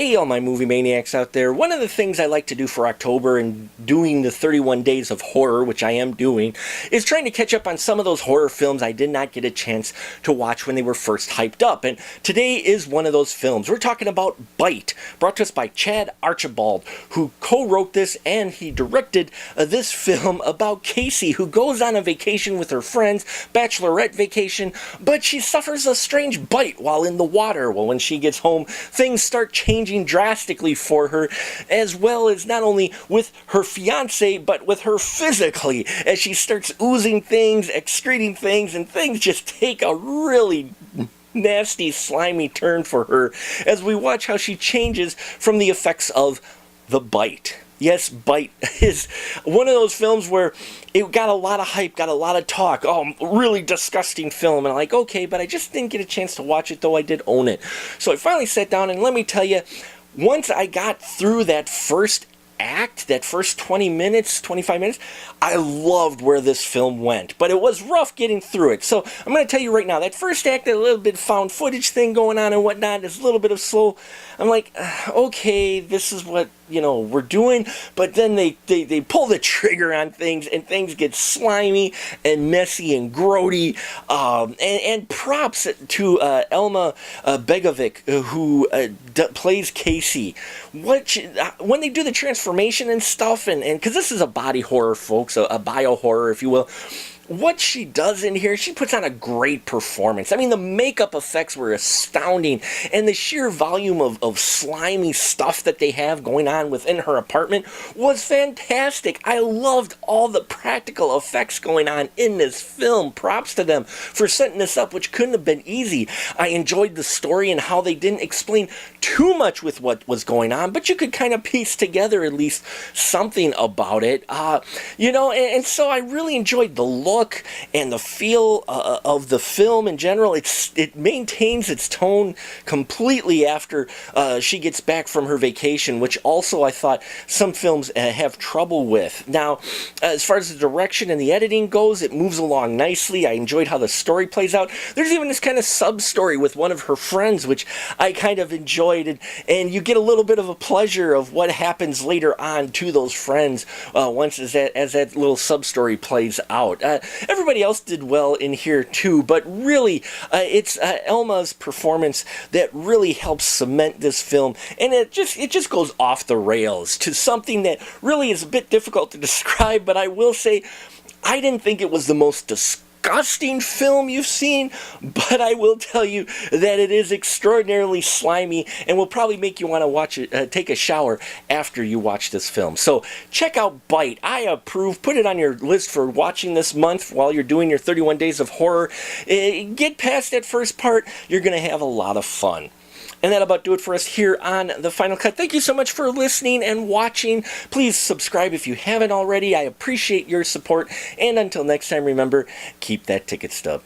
Hey, all my movie maniacs out there. One of the things I like to do for October and doing the 31 days of horror, which I am doing, is trying to catch up on some of those horror films I did not get a chance to watch when they were first hyped up. And today is one of those films. We're talking about Bite, brought to us by Chad Archibald, who co-wrote this and he directed this film about Casey, who goes on a vacation with her friends, bachelorette vacation, but she suffers a strange bite while in the water. Well, when she gets home, things start changing drastically for her, as well as not only with her fiance, but with her physically, as she starts oozing things, excreting things, and things just take a really nasty, slimy turn for her as we watch how she changes from the effects of the bite. Yes, Bite is one of those films where it got a lot of hype, got a lot of talk. Oh, really disgusting film. And I'm like, okay, but I just didn't get a chance to watch it, though I did own it. So I finally sat down, and let me tell you, once I got through that first act, that first 20 minutes, 25 minutes, I loved where this film went, but it was rough getting through it. So I'm going to tell you right now, that first act, a little bit found footage thing going on and whatnot, is a little bit of slow. I'm like, okay, this is what, we're doing, but then they pull the trigger on things, and things get slimy and messy and grody, and props to Elma Begovic, who plays Casey. When they do the transformation and stuff, and because this is a body horror, folks, a bio horror, if you will, what she does in here, she puts on a great performance. I mean, the makeup effects were astounding, and the sheer volume of slimy stuff that they have going on within her apartment was fantastic. I loved all the practical effects going on in this film. Props to them for setting this up, which couldn't have been easy. I enjoyed the story and how they didn't explain too much with what was going on, but you could kind of piece together at least something about it. And so I really enjoyed the look and the feel of the film in general. It maintains its tone completely after she gets back from her vacation, which also I thought some films have trouble with. Now, as far as the direction and the editing goes, it moves along nicely. I enjoyed how the story plays out. There's even this kind of sub-story with one of her friends, which I kind of enjoyed, and you get a little bit of a pleasure of what happens later on to those friends once as that little sub-story plays out. Everybody else did well in here too, but really it's Elma's performance that really helps cement this film, and it just goes off the rails to something that really is a bit difficult to describe, but I will say I didn't think it was the most disgusting film you've seen, but I will tell you that it is extraordinarily slimy and will probably make you want to watch it, take a shower after you watch this film. So check out Bite. I approve. Put it on your list for watching this month while you're doing your 31 days of horror. Get past that first part. You're going to have a lot of fun. And that'll about do it for us here on The Final Cut. Thank you so much for listening and watching. Please subscribe if you haven't already. I appreciate your support. And until next time, remember, keep that ticket stub.